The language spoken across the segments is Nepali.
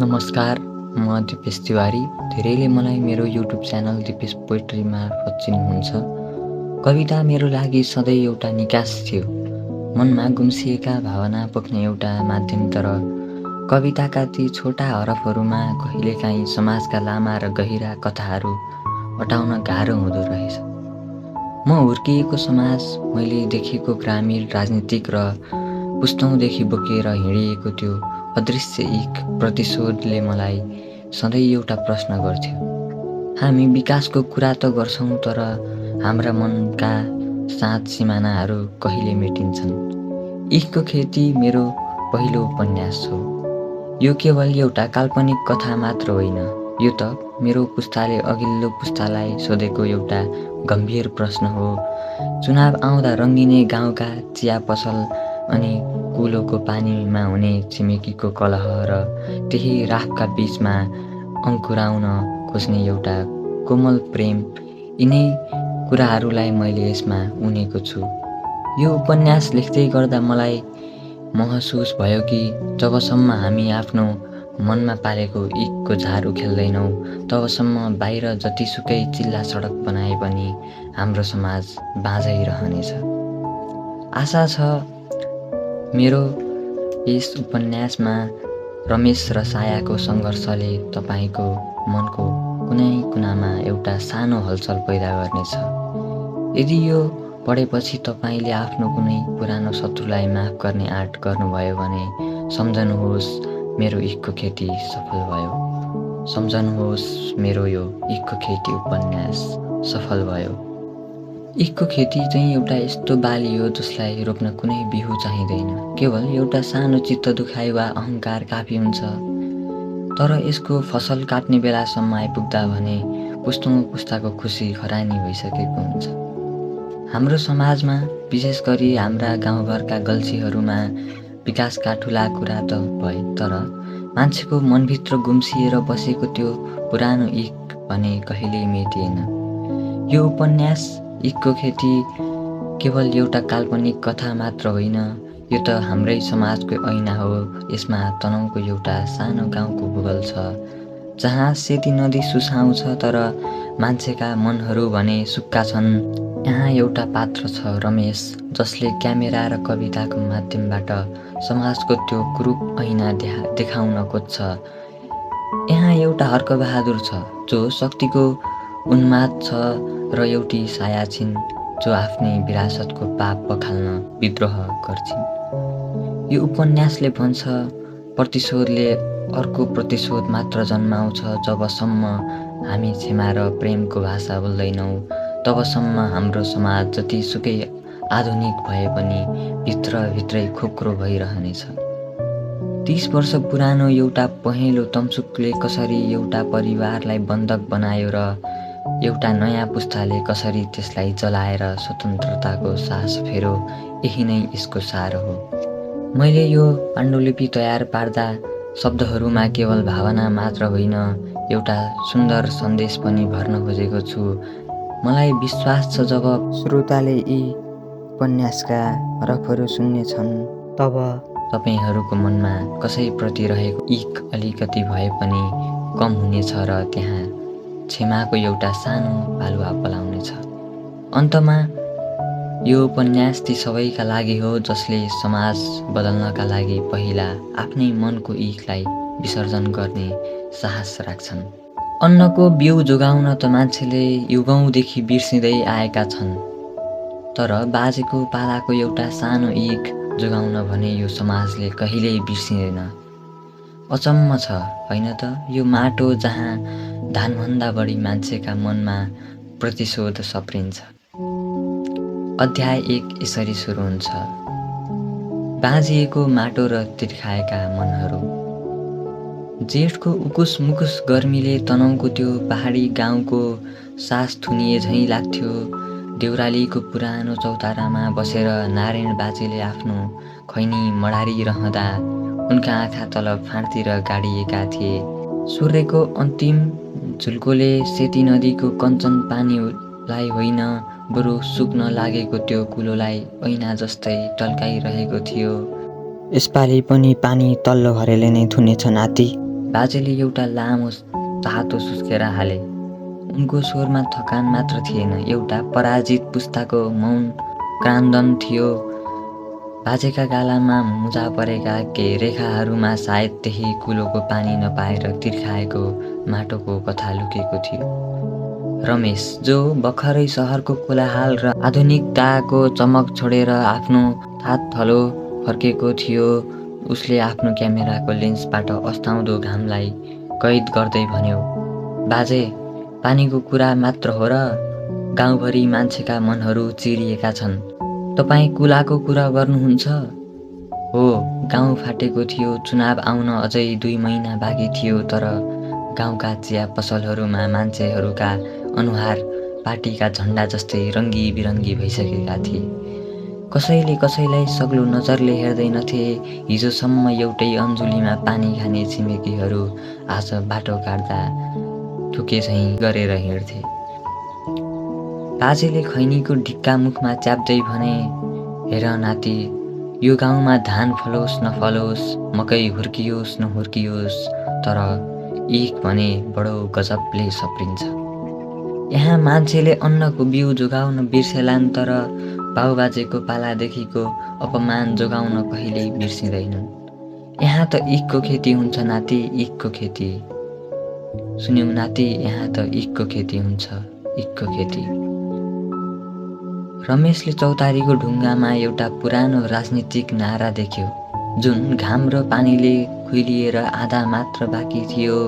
नमस्कार, म दिपेश तिवारी। धेरैले मलाई मेरो युट्युब च्यानल दिपेश पोएट्री मार्फत चिन्नुहुन्छ। कविता मेरो लागि सधैँ एउटा निकास थियो, मनमा गुम्सिएका भावना पोख्ने एउटा माध्यम। तर कविताका ती छोटा हरफहरूमा कहिलेकाहीँ समाजका लामा र गहिरा कथाहरू अटाउन गाह्रो हुँदो रहेछ। म हुर्किएको समाज, मैले देखेको ग्रामीण राजनीतिक र पुस्तौँदेखि बोकेर हिँडिएको त्यो अदृश्य एक प्रतिशोधले मलाई सधैँ एउटा प्रश्न गर्थ्यो। हामी विकासको कुरा त गर्छौँ, तर हाम्रा मनका साँच सिमानाहरू कहिले मेटिन्छन्? इखको खेती मेरो पहिलो उपन्यास हो। यो केवल एउटा काल्पनिक कथा मात्र होइन, यो त मेरो पुस्ताले अघिल्लो पुस्तालाई सोधेको एउटा गम्भीर प्रश्न हो। चुनाव आउँदा रङ्गिने गाउँका चिया पसल अनि कुलोको पानीमा हुने छिमेकीको कलह र त्यही राखका बीचमा अङ्कुराउन खोज्ने एउटा कोमल प्रेम, यिनै कुराहरूलाई मैले यसमा उनेको छु। यो उपन्यास लेख्दै गर्दा मलाई महसुस भयो कि जबसम्म हामी आफ्नो मनमा पालेको इखको झार उखेल्दैनौँ, तबसम्म बाहिर जतिसुकै चिल्ला सडक बनाए पनि हाम्रो समाज बाँझै रहनेछ। आशा छ मेरो यस उपन्यासमा रमेश र सायाको सङ्घर्षले तपाईँको मनको कुनै कुनामा एउटा सानो हलचल पैदा गर्नेछ। यदि यो पढेपछि तपाईँले आफ्नो कुनै पुरानो शत्रुलाई माफ गर्ने आँट गर्नुभयो भने सम्झनुहोस्, मेरो इखको खेती सफल भयो। सम्झनुहोस्, मेरो यो इखको खेती उपन्यास सफल भयो। इखको खेती चाहिँ एउटा यस्तो बाली हो जसलाई रोप्न कुनै बिउ चाहिँदैन, केवल एउटा सानो चित्त दुखाइ वा अहङ्कार काफी हुन्छ। तर यसको फसल काट्ने बेलासम्म आइपुग्दा भने पुस्तौँ पुस्ताको खुसी खरानी भइसकेको हुन्छ। हाम्रो समाजमा, विशेष गरी हाम्रा गाउँघरका गल्छीहरूमा विकासका ठुला कुरा त भए, तर मान्छेको मनभित्र गुम्सिएर बसेको त्यो पुरानो इख भने कहिल्यै मेटिएन। यो उपन्यास इखको खेती केवल एउटा काल्पनिक कथा मात्र होइन, यो त हाम्रै समाजको ऐना हो। यसमा तनहुँको एउटा सानो गाउँको भूगोल छ, जहाँ सेती नदी सुसाउँछ तर मान्छेका मनहरू भने सुक्खा छन्। यहाँ एउटा पात्र छ, रमेश, जसले क्यामेरा र कविताको माध्यमबाट समाजको त्यो कुरूप ऐना देखाउन खोज्छ। यहाँ एउटा हर्कबहादुर छ, जो शक्तिको उन्माद छ, र एउटी साया छिन्, जो आफ्नै विरासतको पाप पखाल्न विद्रोह गर्छिन्। यो उपन्यासले भन्छ, प्रतिशोधले अर्को प्रतिशोध मात्र जन्माउँछ। जबसम्म हामी क्षमा र प्रेमको भाषा बोल्दैनौँ, तबसम्म हाम्रो समाज जतिसुकै आधुनिक भए पनि भित्रभित्रै खोक्रो भइरहनेछ। 30 वर्ष पुरानो एउटा पहेँलो तमसुकले कसरी एउटा परिवारलाई बन्धक बनायो र एउटा नयाँ पुस्ताले कसरी त्यसलाई जलाएर स्वतन्त्रताको सास फेर्यो, यही नै यसको सार हो। मैले यो पाण्डुलिपि तयार पार्दा शब्दहरूमा केवल भावना मात्र होइन, एउटा सुन्दर सन्देश पनि भर्न खोजेको छु। मलाई विश्वास छ जब श्रोताले यी उपन्यासका हरफहरू सुन्नेछन्, तब तपाईँहरूको मनमा कसैप्रति रहेको इख अलिकति भए पनि कम हुनेछ र त्यहाँ क्षमाको एउटा सानो पालुवा पलाउनेछ। अन्तमा यो उपन्यास ती सबैका लागि हो जसले समाज बदल्नका लागि पहिला आफ्नै मनको इखलाई विसर्जन गर्ने साहस राख्छन्। अन्नको बिउ जोगाउन त मान्छेले युगौँदेखि बिर्सिँदै आएका छन्, तर बाजेको पालाको एउटा सानो इख जोगाउन भने यो समाजले कहिल्यै बिर्सिँदैन। अचम्म छ होइन त, यो माटो जहाँ धानभन्दा बढी मान्छेका मनमा प्रतिशोध सप्रिन्छ। अध्याय 1 यसरी सुरु हुन्छ। बाँझिएको माटो र तिर्खाएका मनहरू। जेठको उकुस मुकुस गर्मीले तनहुँको त्यो पहाडी गाउँको सास थुनिए झैँ लाग्थ्यो। देउरालीको पुरानो चौतारामा बसेर नारायण बाजेले आफ्नो खैनी मडारिरहँदा उनका आँखा तल फाँटतिर गाडिएका थिए। सूर्यको अन्तिम झुल्कोले सेती नदीको कञ्चन पानीलाई होइन, बरु सुक्न लागेको त्यो कुलोलाई ऐना जस्तै टल्काइरहेको थियो। यसपालि पनि पानी तल्लो घरेले नै थुनेछ नाति, बाजेले एउटा लामो तातो सुस्केर हाले। उनको स्वरमा थकान मात्र थिएन, एउटा पराजित पुस्ताको मौन क्रान्दन थियो। बाजेका गालामा मुजा परेका केही रेखाहरूमा सायद त्यही कुलोको पानी नपाएर तिर्खाएको माटोको कथा लुकेको थियो। रमेश, जो भर्खरै सहरको कोलाहल र आधुनिकताको चमक छोडेर आफ्नो थात थलो फर्केको थियो, उसले आफ्नो क्यामेराको लेन्सबाट अस्ताउँदो घामलाई कैद गर्दै भन्यो, बाजे, पानीको कुरा मात्र हो र गाउँभरि मान्छेका मनहरू चिरिएका छन्। तपाईँ कुलाको कुरा गर्नुहुन्छ? हो, गाउँ फाटेको थियो। चुनाव आउन अझै 2 महिना बाँकी थियो, तर गाउँका चिया पसलहरूमा मान्छेहरूका अनुहार पार्टीका झन्डा जस्तै रङ्गी बिरङ्गी भइसकेका थिए। कसैले कसैलाई सग्लो नजरले हेर्दैनथे। हिजोसम्म एउटै अन्जुलीमा पानी खाने छिमेकीहरू आज बाटो काट्दा ठुके झैँ गरेर हिँड्थे। बाजेले खैनीको ढिक्का मुखमा च्याप्दै भने, हेर नाति, यो गाउँमा धान फलोस् नफलोस्, मकै हुर्कियोस् नहुर्कियोस्, तर एक भने बडो गजबले सप्रिन्छ। यहाँ मान्छेले अन्नको बिउ जोगाउन बिर्सेलान्, तर बाउबाजेको पालादेखिको अपमान जोगाउन कहिल्यै बिर्सिँदैनन्। यहाँ त इखको खेती हुन्छ नाति, इखको खेती। सुन्यौ नाति, यहाँ त इखको खेती हुन्छ, इखको खेती। रमेशले चौतारीको ढुङ्गामा एउटा पुरानो राजनीतिक नारा देख्यो, जुन घाम र पानीले खुइलिएर आधा मात्र बाँकी थियो।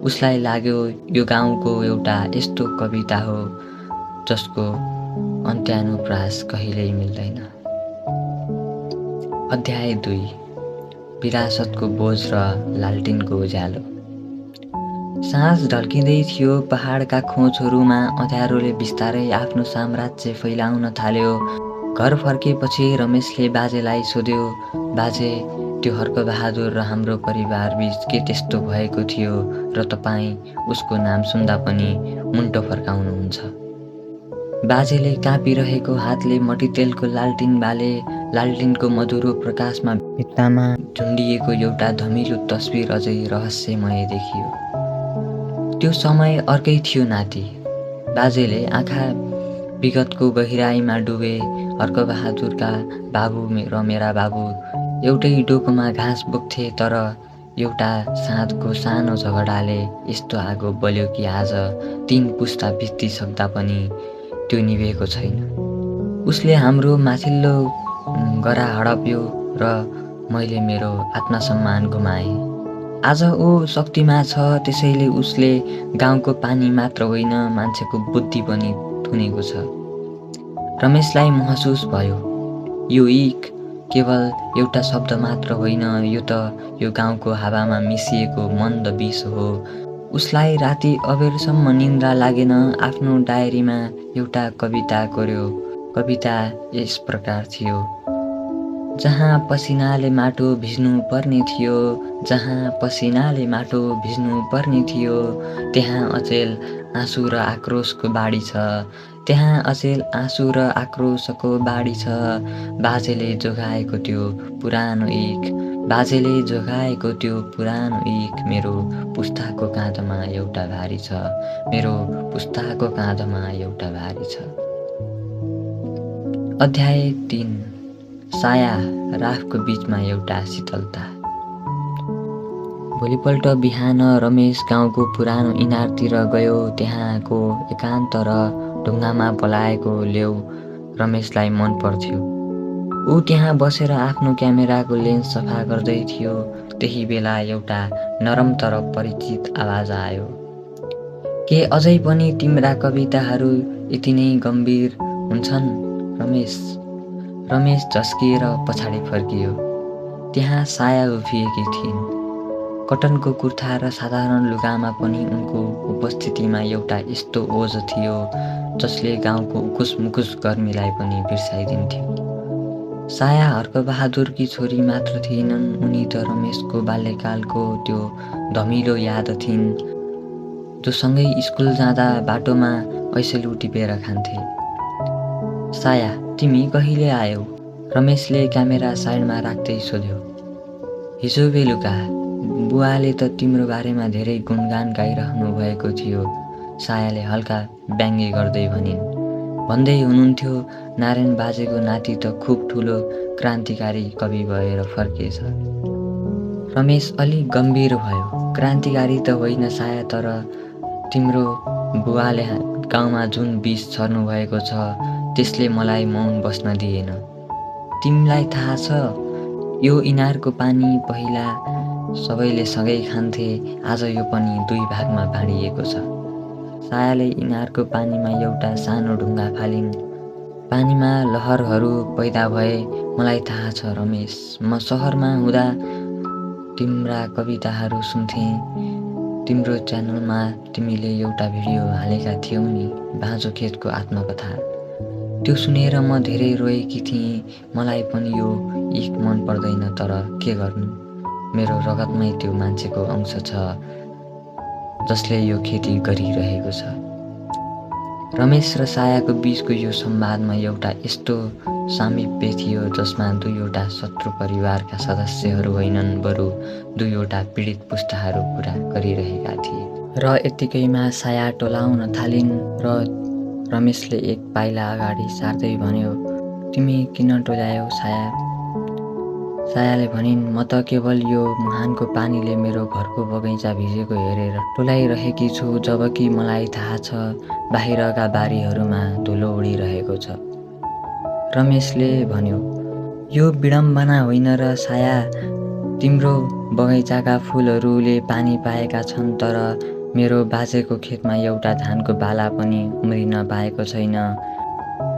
उसलाई लाग्यो यो गाउँको एउटा यस्तो कविता हो जसको अन्त्यानुप्रास कहिल्यै मिल्दैन। अध्याय 2, विरासतको बोझ र लालटिनको उज्यालो। साँझ ढल्किँदै थियो। पहाडका खोजहरूमा अँध्यारोले बिस्तारै आफ्नो साम्राज्य फैलाउन थाल्यो। घर फर्केपछि रमेशले बाजेलाई सोध्यो, बाजे, त्यो हर्कबहादुर र हाम्रो परिवारबीच के त्यस्तो भएको थियो र तपाईँ उसको नाम सुन्दा पनि मुन्टो फर्काउनुहुन्छ? बाजेले काँपिरहेको हातले मट्टीतेलको लालटिन बाले। लालटिनको मधुरो प्रकाशमा भित्तामा झुन्डिएको एउटा धमिलो तस्बिर अझै रहस्यमय देखियो। त्यो समय अर्कै थियो नाति। बाजेले आँखा विगतको गहिराईमा डुबे। हर्कबहादुरका बाबु र मेरा बाबु एउटै डोकोमा घाँस बोक्थे, तर एउटा साँझको सानो झगडाले यस्तो आगो बल्यो कि आज 3 पुस्ता बितिसक्दा पनि त्यो निभेको छैन। उसले हाम्रो माथिल्लो गरा हडप्यो र मैले मेरो आत्मसम्मान गुमाएँ। आज ऊ शक्तिमा छ, त्यसैले उसले गाउँको पानी मात्र होइन, मान्छेको बुद्धि पनि थुनेको छ। रमेशलाई महसुस भयो, यो इक केवल एउटा शब्द मात्र होइन, यो त यो गाउँको हावामा मिसिएको मन्द विष हो। उसलाई राति अबेरसम्म निन्द्रा लागेन। आफ्नो डायरीमा एउटा कविता कोर्यो। कविता यस प्रकार थियो, जहाँ पसिनाले माटो भिज्नु पर्ने थियो, जहाँ पसिनाले माटो भिज्नु पर्ने थियो, त्यहाँ अचेल आँसु र आक्रोशको बाढी छ, त्यहाँ अचेल आँसु र आक्रोशको बाढी छ। बाजेले जोगाएको त्यो पुरानो इक, बाजेले जोगाएको त्यो पुरानो इक मेरो पुस्ताको काँधमा एउटा भारी छ, मेरो पुस्ताको काँधमा एउटा भारी छ। अध्याय 3, साया राखको बीचमा एउटा शीतलता। भोलिपल्ट बिहान रमेश गाउँको पुरानो इनारतिर गयो। त्यहाँको एकान्त र ढुङ्गामा पलाएको लेउ रमेशलाई मन पर्थ्यो। ऊ त्यहाँ बसेर आफ्नो क्यामेराको लेन्स सफा गर्दै थियो। त्यही बेला एउटा नरम तर परिचित आवाज आयो, के अझै पनि तिम्रा कविताहरू यति नै गम्भीर हुन्छन् रमेश? रमेश झस्किएर पछाडि फर्कियो। त्यहाँ साया उभिएकी थिइन्। कटनको कुर्ता र साधारण लुगामा पनि उनको उपस्थितिमा एउटा यस्तो ओज थियो जसले गाउँको उकुस मुकुस गर्मीलाई पनि बिर्साइदिन्थ्यो। साया हर्कबहादुरकी छोरी मात्र थिएनन्, उनी त रमेशको बाल्यकालको त्यो धमिलो याद थिइन्, जो सँगै स्कुल जाँदा बाटोमा ऐसेलु टिपेर खान्थे। साया, तिमी कहिले आयौ? रमेशले क्यामेरा साइडमा राख्दै सोध्यो। हिजो बेलुका, बुवाले त तिम्रो बारेमा धेरै गुणगान गाइरहनु भएको थियो, सायाले हल्का व्यङ्ग्य गर्दै भनिन्। भन्दै हुनुहुन्थ्यो, नारायण बाजेको नाति त खुब ठुलो क्रान्तिकारी कवि भएर फर्किएछ। रमेश अलि गम्भीर भयो। क्रान्तिकारी त होइन साया, तर तिम्रो बुवाले गाउँमा जुन विष छर्नु भएको छ त्यसले मलाई मौन बस्न दिएन। तिमीलाई थाहा छ, यो इनारको पानी पहिला सबैले सँगै खान्थे, आज यो पनि 2 भागमा बाँडिएको छ। सायाले इनारको पानीमा एउटा सानो ढुङ्गा फालिन्। पानीमा लहरहरू पैदा भए। मलाई थाहा छ रमेश, म सहरमा हुँदा तिम्रा कविताहरू सुन्थेँ। तिम्रो च्यानलमा तिमीले एउटा भिडियो हालेका थियौ नि, बाँझो खेतको आत्मकथा। त्यो सुनेर म धेरै रोएकी थिएँ। मलाई पनि यो इख मन पर्दैन, तर के गर्नु, मेरो रगतमै त्यो मान्छेको अंश छ जसले यो खेती गरिरहेको छ। रमेश र सायाको बीचको यो संवादमा एउटा यस्तो सामिप्य थियो जसमा 2वटा शत्रु परिवारका सदस्यहरू होइनन्, बरु 2वटा पीडित पुस्ताहरू कुरा गरिरहेका थिए। र यत्तिकैमा साया टोलाउन थालिन् र रमेशले एक पाइला अगाडि सार्दै भन्यो, तिमी किन टोल्यायौ साया? सायाले भनिन्, म त केवल यो मुहानको पानीले मेरो घरको बगैँचा भिजेको हेरेर टोलाइरहेकी छु, जबकि मलाई थाहा छ बाहिरका बारीहरूमा धुलो उडिरहेको छ। रमेशले भन्यो, यो विडम्बना होइन र साया, तिम्रो बगैँचाका फुलहरूले पानी पाएका छन्, तर मेरो बाजेको खेतमा एउटा धानको बाला पनि उम्रिन पाएको छैन।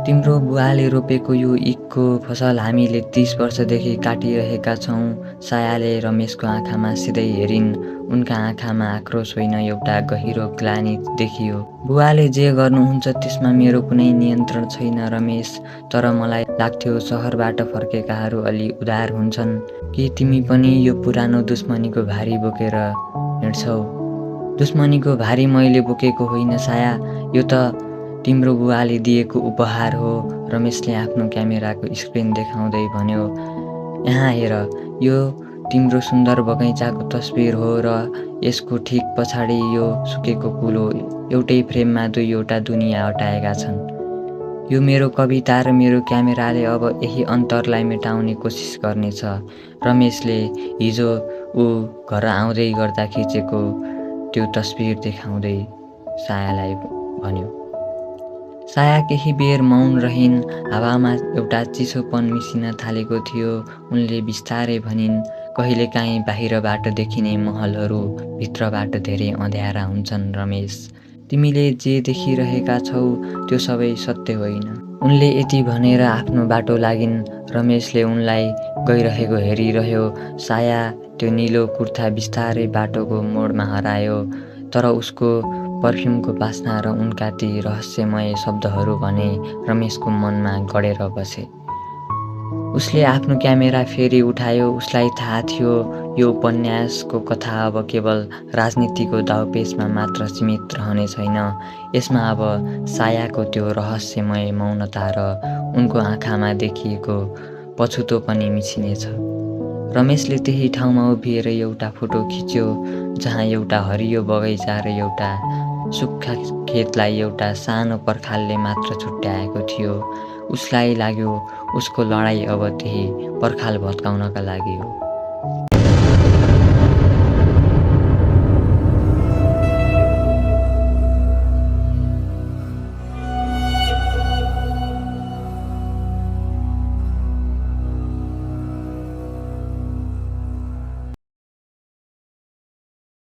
तिम्रो बुवाले रोपेको यो इखको फसल हामीले 30 वर्षदेखि काटिरहेका छौँ। सायाले रमेशको आँखामा सिधै हेरिन्। उनका आँखामा आक्रोश होइन, एउटा गहिरो ग्लानि देखियो। बुवाले जे गर्नुहुन्छ त्यसमा मेरो कुनै नियन्त्रण छैन रमेश, तर मलाई लाग्थ्यो सहरबाट फर्केकाहरू अलि उदार हुन्छन्। कि तिमी पनि यो पुरानो दुश्मनीको भारी बोकेर हिँड्छौ? दुश्मनीको भारी मैले बोकेको होइन साया, यो त तिम्रो बुवाले दिएको उपहार हो। रमेशले आफ्नो क्यामेराको स्क्रिन देखाउँदै भन्यो, यहाँ हेर, यो तिम्रो सुन्दर बगैँचाको तस्बिर हो र यसको ठिक पछाडि यो सुकेको कुलो एउटै फ्रेममा 2वटा दुनियाँ अटाएका छन्। यो मेरो कविता र मेरो क्यामेराले अब यही अन्तरलाई मेटाउने कोसिस गर्नेछ। रमेशले हिजो ऊ घर आउँदै गर्दा खिचेको त्यो तस्बिर देखाउँदै सायालाई भन्यो। साया केही बेर मौन रहिन्। हावामा एउटा चिसोपन मिसिन थालेको थियो। उनले बिस्तारै भनिन्, कहिलेकाहीँ बाहिरबाट देखिने महलहरू भित्रबाट धेरै अँध्यारा हुन्छन् रमेश। तिमीले जे देखिरहेका छौ त्यो सबै सत्य होइन। उनले यति भनेर आफ्नो बाटो लागिन्। रमेशले उनलाई गइरहेको हेरिरह्यो। साया त्यो निलो कुर्ता बिस्तारै बाटोको मोडमा हरायो, तर उसको पर्फ्युमको बास्ना र उनका ती रहस्यमय शब्दहरू भने रमेशको मनमा गडेर बसे। उसले आफ्नो क्यामेरा फेरि उठायो। उसलाई थाहा थियो यो उपन्यासको कथा अब केवल राजनीतिको दाउपेचमा मात्र सीमित रहने छैन। यसमा अब सायाको त्यो रहस्यमय मौनता र उनको आँखामा देखिएको पछुतो पनि मिसिनेछ। रमेशले त्यही ठाउँमा उभिएर एउटा फोटो खिच्यो जहाँ एउटा हरियो बगैँचा र एउटा सुक्खा खेतलाई एउटा सानो पर्खालले मात्र छुट्याएको थियो। उसलाई लाग्यो उसको लडाईँ अब त्यही पर्खाल भत्काउनका लागि हो।